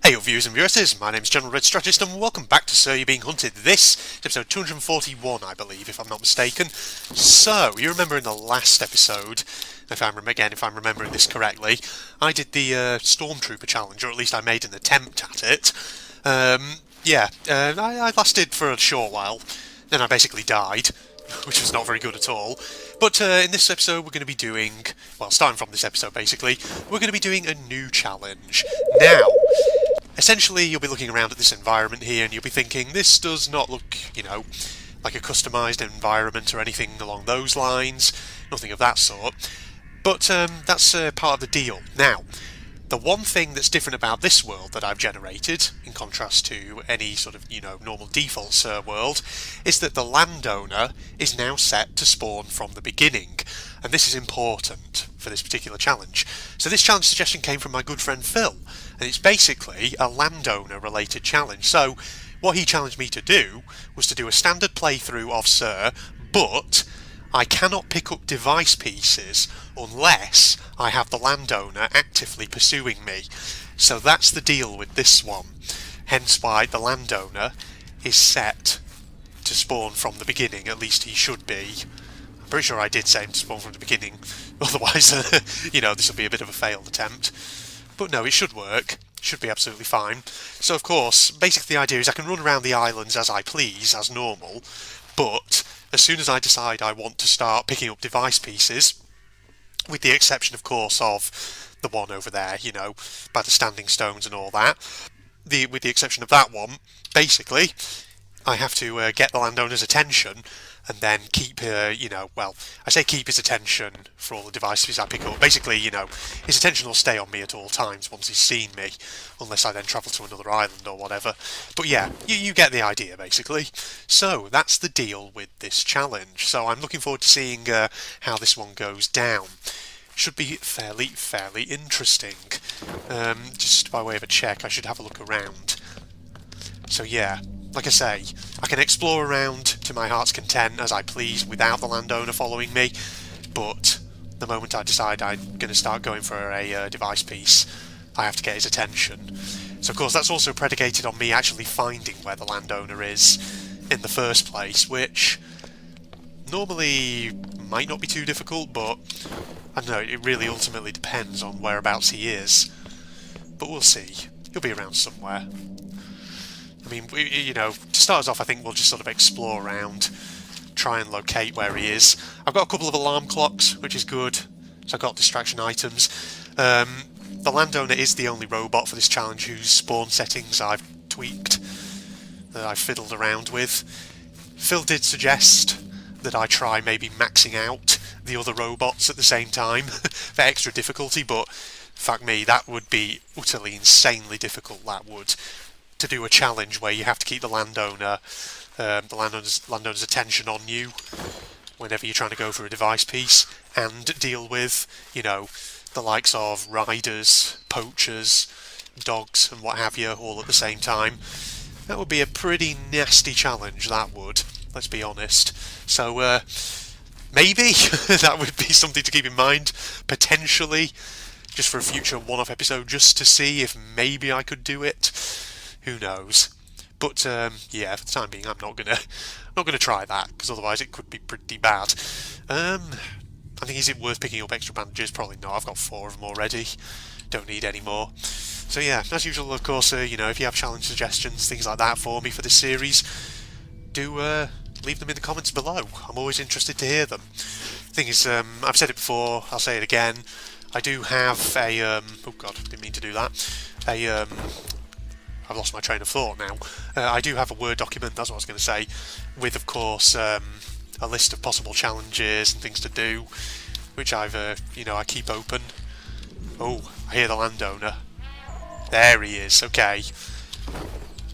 Hey up viewers and viewers, my name is General Red Strategist and welcome back to Sir You're Being Hunted. This is episode 241 I believe, if I'm not mistaken. So, you remember in the last episode, if I'm remembering this correctly, I did the Stormtrooper challenge, or at least I made an attempt at it. I lasted for a short while, then I basically died, which was not very good at all. But in this episode we're going to be doing, well, starting from this episode basically, we're going to be doing a new challenge. Now, essentially, you'll be looking around at this environment here and you'll be thinking, this does not look, like a customised environment or anything along those lines. Nothing of that sort. But that's part of the deal. Now, the one thing that's different about this world that I've generated, in contrast to any sort of, normal default Sir world, is that the Landowner is now set to spawn from the beginning. And this is important for this particular challenge. So this challenge suggestion came from my good friend Phil, and it's basically a Landowner related challenge. So what he challenged me to do was to do a standard playthrough of Sir, but I cannot pick up device pieces unless I have the Landowner actively pursuing me. So that's the deal with this one. Hence why the Landowner is set to spawn from the beginning, at least he should be. I'm pretty sure I did say him to spawn from the beginning, otherwise, this will be a bit of a failed attempt. But no, it should work. It should be absolutely fine. So of course, basically the idea is I can run around the islands as I please, as normal, but as soon as I decide I want to start picking up device pieces, with the exception of course of the one over there, by the standing stones and all that, with the exception of that one, basically, I have to get the Landowner's attention and then keep, I say keep his attention for all the devices I pick up. Basically, his attention will stay on me at all times once he's seen me, unless I then travel to another island or whatever. But yeah, you get the idea, basically. So, that's the deal with this challenge. So I'm looking forward to seeing how this one goes down. Should be fairly interesting. Just by way of a check, I should have a look around. So yeah, like I say, I can explore around to my heart's content as I please without the Landowner following me, but the moment I decide I'm going to start going for a device piece, I have to get his attention. So of course that's also predicated on me actually finding where the Landowner is in the first place, which normally might not be too difficult, but I don't know, it really ultimately depends on whereabouts he is. But we'll see. He'll be around somewhere. I mean, to start us off, I think we'll just sort of explore around, try and locate where he is. I've got a couple of alarm clocks, which is good, so I've got distraction items. The Landowner is the only robot for this challenge whose spawn settings I've tweaked, that I've fiddled around with. Phil did suggest that I try maybe maxing out the other robots at the same time for extra difficulty, but fuck me, that would be utterly insanely difficult, that would. To do a challenge where you have to keep the Landowner, Landowner's attention on you whenever you're trying to go for a device piece, and deal with, the likes of riders, poachers, dogs, and what have you, all at the same time. That would be a pretty nasty challenge, that would, let's be honest. So, maybe that would be something to keep in mind, potentially, just for a future one-off episode, just to see if maybe I could do it. Who knows? But yeah, for the time being, I'm not gonna try that, because otherwise it could be pretty bad. I think, is it worth picking up extra bandages? Probably not. I've got 4 of them already. Don't need any more. So yeah, as usual, of course, if you have challenge suggestions, things like that for me for this series, do leave them in the comments below. I'm always interested to hear them. Thing is, I've said it before. I'll say it again. I do have a oh god, didn't mean to do that. I've lost my train of thought now. I do have a Word document, that's what I was going to say, with, of course, a list of possible challenges and things to do, which I've, I keep open. Oh, I hear the Landowner. There he is, okay.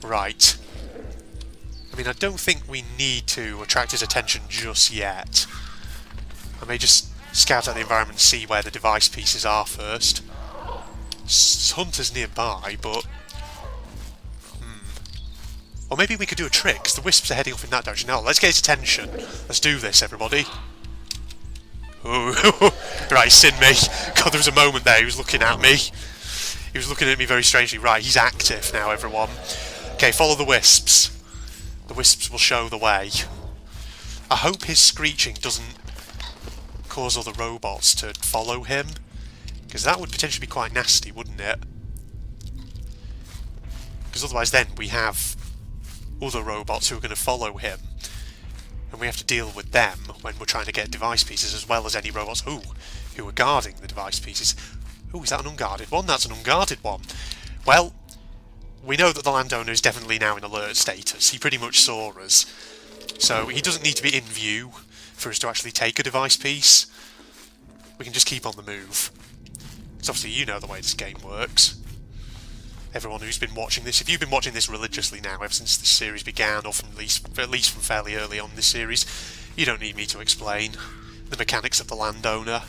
Right. I mean, I don't think we need to attract his attention just yet. I may just scout out the environment and see where the device pieces are first. Hunter's nearby, but... Or maybe we could do a trick, because the wisps are heading off in that direction. Now, let's get his attention. Let's do this, everybody. Ooh. Right, he's seen me. God, there was a moment there he was looking at me. He was looking at me very strangely. Right, he's active now, everyone. Okay, follow the wisps. The wisps will show the way. I hope his screeching doesn't cause other robots to follow him, because that would potentially be quite nasty, wouldn't it? Because otherwise then we have other robots who are going to follow him, and we have to deal with them when we're trying to get device pieces, as well as any robots who are guarding the device pieces. Is that an unguarded one? That's an unguarded one. Well, we know that the Landowner is definitely now in alert status. He pretty much saw us. So he doesn't need to be in view for us to actually take a device piece. We can just keep on the move. Because obviously you know the way this game works. Everyone who's been watching this, if you've been watching this religiously now ever since this series began, or from at least from fairly early on in this series, you don't need me to explain the mechanics of the Landowner.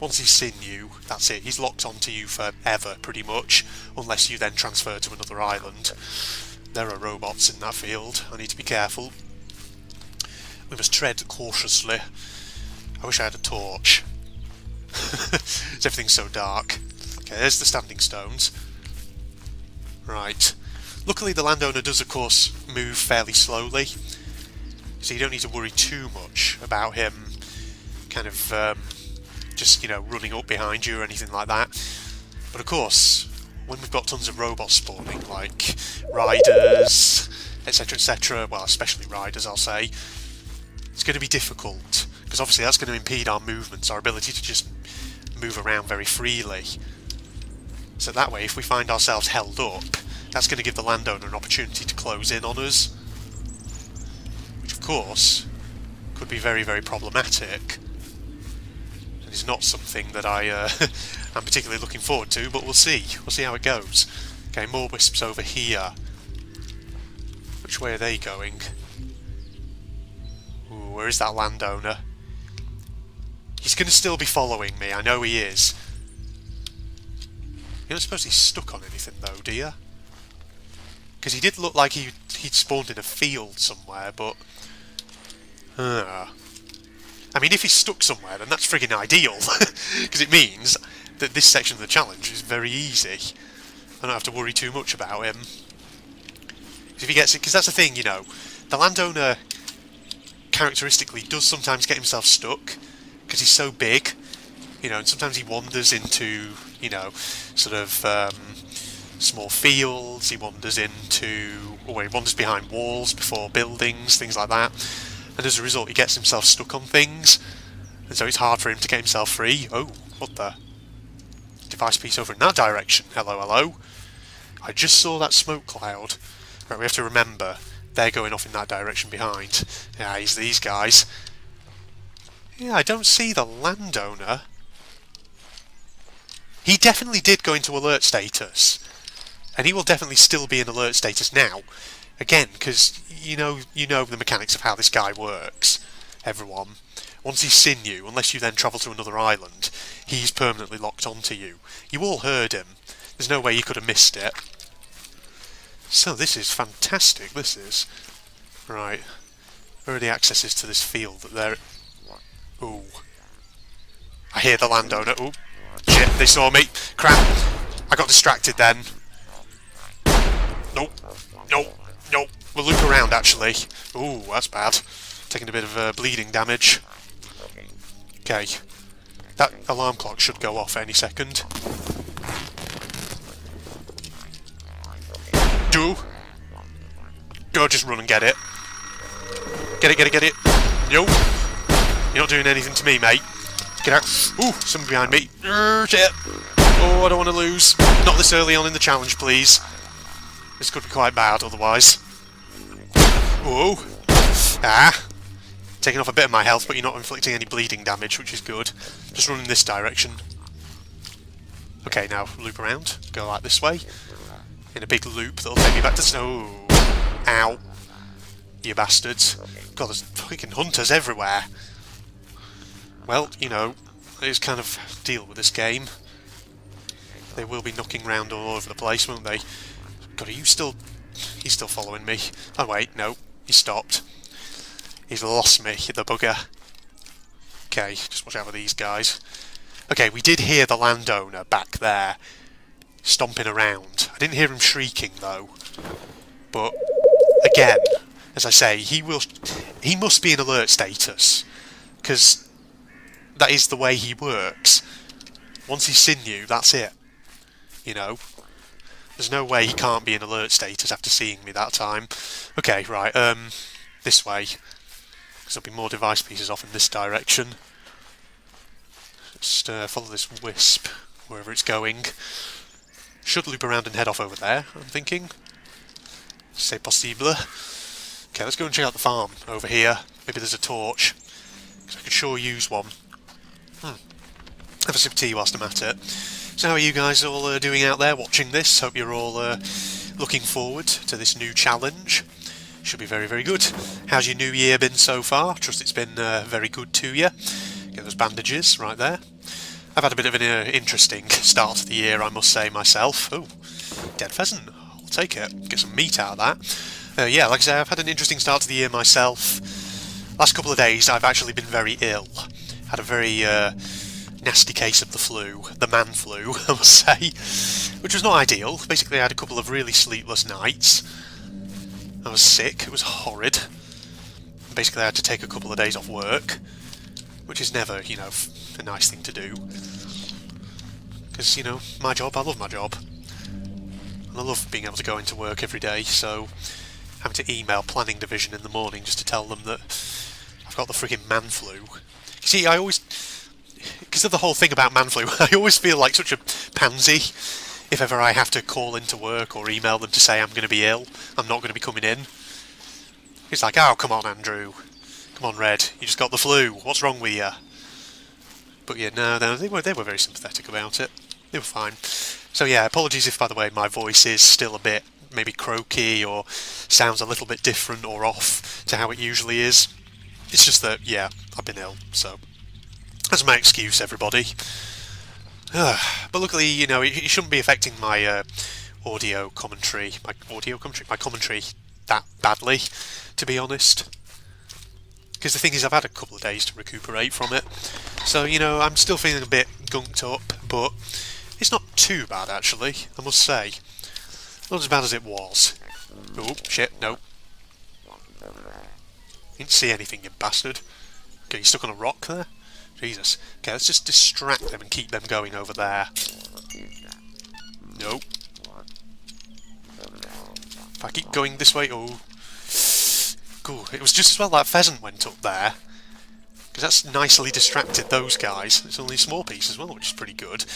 Once he's seen you, that's it. He's locked onto you forever, pretty much, unless you then transfer to another island. There are robots in that field. I need to be careful. We must tread cautiously. I wish I had a torch. Everything's so dark. Okay, there's the standing stones. Right. Luckily the Landowner does, of course, move fairly slowly, so you don't need to worry too much about him kind of just, you know, running up behind you or anything like that. But of course, when we've got tons of robots spawning, like riders, etc, etc, well, especially riders, I'll say, it's going to be difficult, because obviously that's going to impede our movements, our ability to just move around very freely. So that way, if we find ourselves held up, that's going to give the Landowner an opportunity to close in on us, which of course could be very, very problematic. Is not something that I'm particularly looking forward to, but we'll see. We'll see how it goes. Okay, more wisps over here. Which way are they going? Ooh, where is that Landowner? He's going to still be following me, I know he is. You don't suppose he's stuck on anything though, do you? Because he did look like he'd spawned in a field somewhere, but... I mean, if he's stuck somewhere, then that's friggin' ideal, because it means that this section of the challenge is very easy. I don't have to worry too much about him. If he gets it, because that's the thing, you know, the Landowner characteristically does sometimes get himself stuck, because he's so big, you know, and sometimes he wanders into, you know, sort of small fields, he wanders behind walls before buildings, things like that. And as a result he gets himself stuck on things, and so it's hard for him to get himself free. Oh, what the? Device piece over in that direction. Hello, hello. I just saw that smoke cloud. Right, we have to remember, they're going off in that direction behind. Yeah, he's these guys. Yeah, I don't see the Landowner. He definitely did go into alert status, and he will definitely still be in alert status now. Again, because you know the mechanics of how this guy works, everyone. Once he's seen you, unless you then travel to another island, he's permanently locked onto you. You all heard him. There's no way you could have missed it. So this is fantastic, this is. Right. Where are the accesses to this field that they're... Ooh. I hear the Landowner. Ooh. Shit, they saw me. Crap. I got distracted then. Nope. Nope. Nope. We'll loop around, actually. Ooh, that's bad. Taking a bit of bleeding damage. Okay. That alarm clock should go off any second. Go, just run and get it. Get it, get it, get it. Yo. You're not doing anything to me, mate. Get out. Ooh, someone behind me. Shit. Oh, I don't want to lose. Not this early on in the challenge, please. This could be quite bad otherwise. Whoa. Ah. Taking off a bit of my health, but you're not inflicting any bleeding damage, which is good. Just run in this direction. Okay, now loop around. Go like this way. In a big loop that'll take me back to snow. Ow. You bastards. God, there's freaking hunters everywhere. Well, you know, I just kind of deal with this game. They will be knocking around all over the place, won't they? God, are you still... He's still following me. Oh wait, no. He stopped. He's lost me, the bugger. Okay, just watch out for these guys. Okay, we did hear the Landowner back there. stomping around. I didn't hear him shrieking though. But again, as I say, he must be in alert status, because that is the way he works. Once he's seen you, that's it. You know, there's no way he can't be in alert status after seeing me that time. Okay, right, this way, because there'll be more device pieces off in this direction. Just follow this wisp wherever it's going. Should loop around and head off over there, I'm thinking. C'est possible. Okay, let's go and check out the farm over here. Maybe there's a torch, because I could sure use one. Have a sip of tea whilst I'm at it. So how are you guys all doing out there watching this? Hope you're all looking forward to this new challenge. Should be very, very good. How's your new year been so far? Trust it's been very good to you. Get those bandages right there. I've had a bit of an interesting start to the year, I must say myself. Oh, dead pheasant. I'll take it. Get some meat out of that. Yeah, like I say, I've had an interesting start to the year myself. Last couple of days I've actually been very ill. Had a very nasty case of the flu, the man flu, I must say, which was not ideal. Basically I had a couple of really sleepless nights. I was sick, it was horrid. Basically I had to take a couple of days off work, which is never, you know, a nice thing to do. Because, you know, my job, I love my job. And I love being able to go into work every day, so having to email planning division in the morning just to tell them that I've got the friggin' man flu. You see, I always, because of the whole thing about man flu, I always feel like such a pansy if ever I have to call into work or email them to say I'm going to be ill, I'm not going to be coming in. It's like, oh, come on, Andrew. Come on, Red, you just got the flu. What's wrong with you? But yeah, no, they were very sympathetic about it. They were fine. So yeah, apologies if, by the way, my voice is still a bit maybe croaky or sounds a little bit different or off to how it usually is. It's just that, yeah, I've been ill, so that's my excuse, everybody. But luckily, you know, it shouldn't be affecting my audio commentary, my commentary that badly, to be honest. Because the thing is, I've had a couple of days to recuperate from it. So, you know, I'm still feeling a bit gunked up, but it's not too bad, actually, I must say. Not as bad as it was. Oh, shit, no. Didn't see anything, you bastard. Okay, you stuck on a rock there? Jesus. Okay, let's just distract them and keep them going over there. Nope. If I keep going this way, oh. Cool. It was just as well that pheasant went up there, because that's nicely distracted those guys. It's only a small piece as well, which is pretty good.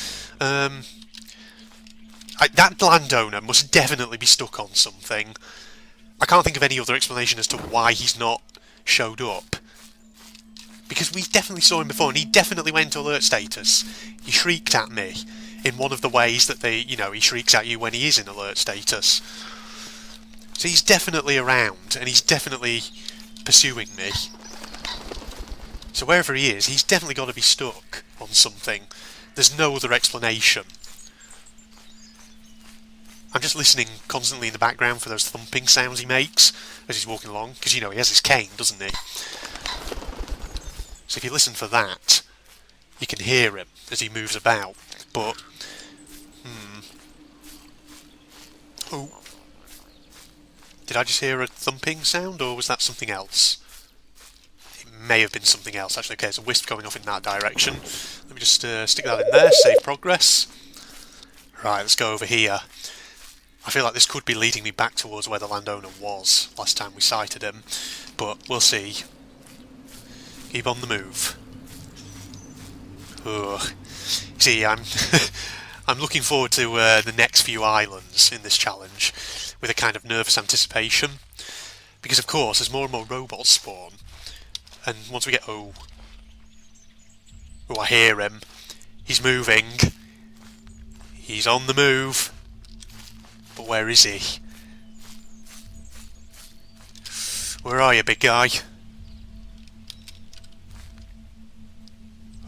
That landowner must definitely be stuck on something. I can't think of any other explanation as to why he's not showed up. Because we definitely saw him before, and he definitely went to alert status. He shrieked at me in one of the ways that he shrieks at you when he is in alert status. So he's definitely around, and he's definitely pursuing me. So wherever he is, he's definitely got to be stuck on something. There's no other explanation. I'm just listening constantly in the background for those thumping sounds he makes as he's walking along, because, you know, he has his cane, doesn't he? So if you listen for that, you can hear him as he moves about. But, oh. Did I just hear a thumping sound, or was that something else? It may have been something else, actually. Okay, there's a wisp going off in that direction. Let me just stick that in there, save progress. Right, let's go over here. I feel like this could be leading me back towards where the landowner was last time we sighted him, but we'll see. Keep on the move. Ugh. See, I'm I'm looking forward to the next few islands in this challenge with a kind of nervous anticipation, because of course as more and more robots spawn, and once we get I hear him. He's moving. He's on the move. But where is he? Where are you, big guy?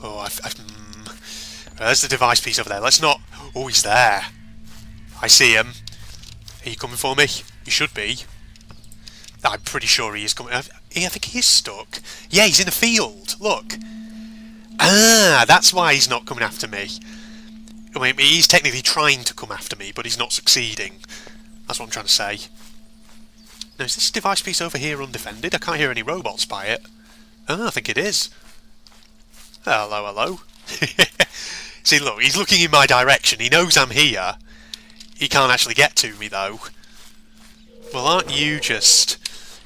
Oh, there's the device piece over there. Let's not... Oh, he's there. I see him. Are you coming for me? You should be. I'm pretty sure he is coming. I think he is stuck. Yeah, he's in a field. Look. Ah, that's why he's not coming after me. I mean, he's technically trying to come after me, but he's not succeeding. That's what I'm trying to say. Now, is this device piece over here undefended? I can't hear any robots by it. Oh, I think it is. Hello, hello. See, look, he's looking in my direction. He knows I'm here. He can't actually get to me, though. Well, aren't you just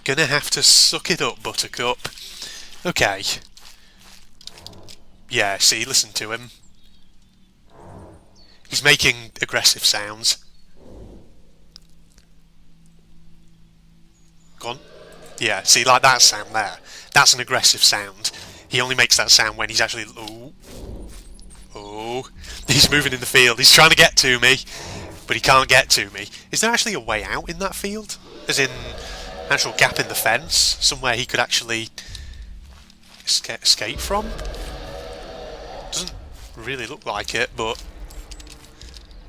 gonna have to suck it up, Buttercup? Okay. Yeah, see, listen to him. He's making aggressive sounds. Go on. Yeah, see, like that sound there. That's an aggressive sound. He only makes that sound when he's actually... Oh. Oh. He's moving in the field. He's trying to get to me, but he can't get to me. Is there actually a way out in that field? As in, an actual gap in the fence? Somewhere he could actually escape from? Doesn't really look like it, but...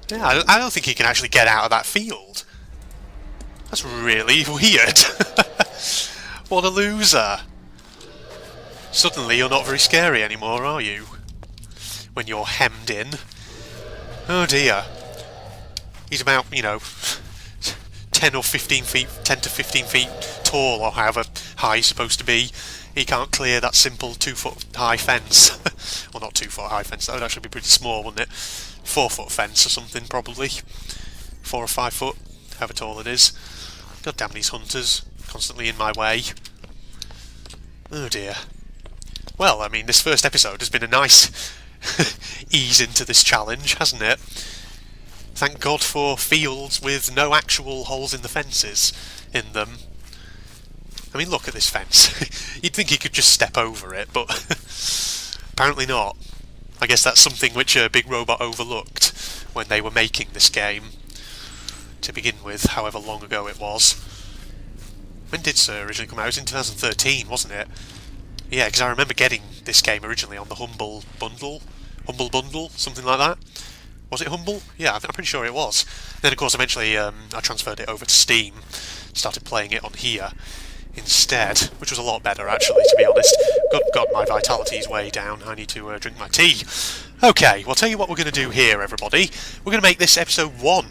Yeah, I don't think he can actually get out of that field. That's really weird. What a loser. Suddenly you're not very scary anymore, are you? When you're hemmed in. Oh dear. He's about, you know, 10 or 15 feet, 10 to 15 feet tall, or however high he's supposed to be. He can't clear that simple 2-foot high fence. Well, not 2-foot high fence, that would actually be pretty small, wouldn't it? 4-foot fence or something, probably. 4 or 5 foot, however tall it is. God damn these hunters, constantly in my way. Oh dear. Well, I mean, this first episode has been a nice ease into this challenge, hasn't it? Thank God for fields with no actual holes in the fences in them. I mean, look at this fence. You'd think he could just step over it, but apparently not. I guess that's something which Big Robot overlooked when they were making this game. To begin with, however long ago it was. When did Sir originally come out? It was in 2013, wasn't it? Yeah, because I remember getting this game originally on the Humble Bundle, something like that. Was it Humble? Yeah, I'm pretty sure it was. Then, of course, eventually I transferred it over to Steam, started playing it on here instead, which was a lot better, actually, to be honest. Good God, my vitality's way down. I need to drink my tea. Okay, well, I'll tell you what we're going to do here, everybody. We're going to make this episode 1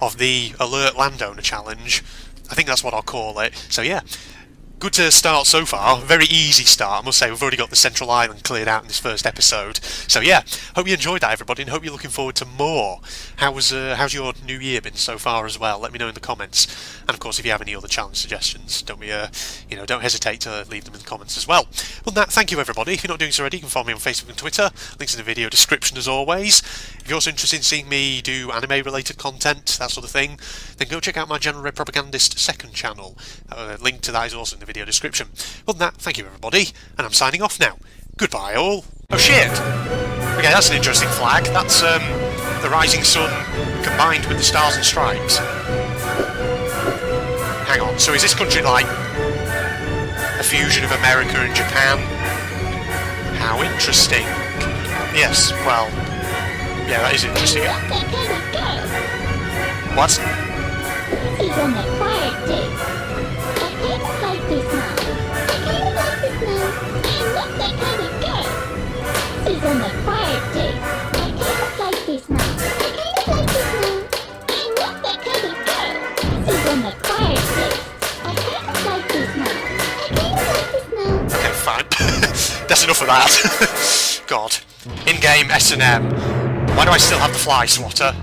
of the Alert Landowner Challenge. I think that's what I'll call it. So, yeah. Good to start so far. Very easy start, I must say. We've already got the Central Island cleared out in this first episode. So yeah, hope you enjoyed that, everybody, and hope you're looking forward to more. How's your new year been so far as well? Let me know in the comments. And of course, if you have any other challenge suggestions, don't hesitate to leave them in the comments as well. Well, thank you, everybody. If you're not doing so already, you can follow me on Facebook and Twitter. Links in the video description as always. If you're also interested in seeing me do anime-related content, that sort of thing, then go check out my General Red Propagandist second channel. Link to that is also in the video description. Well, thank you, everybody, and I'm signing off now. Goodbye, all. Oh shit! Okay, that's an interesting flag. That's the rising sun combined with the stars and stripes. Hang on. So is this country like a fusion of America and Japan? How interesting. Yes. Well. Yeah, that is interesting. What? He's on the quiet day. I can't like this now. I can't like this now. I'm not that kind of girl. He's on the quiet day. I can't like this now. I can't like this now. I'm not that kind of girl. He's on the quiet day. I can't like this now. I can't like this now. Okay, fine. That's enough of that. God. In-game S&M. Why do I still have the fly swatter?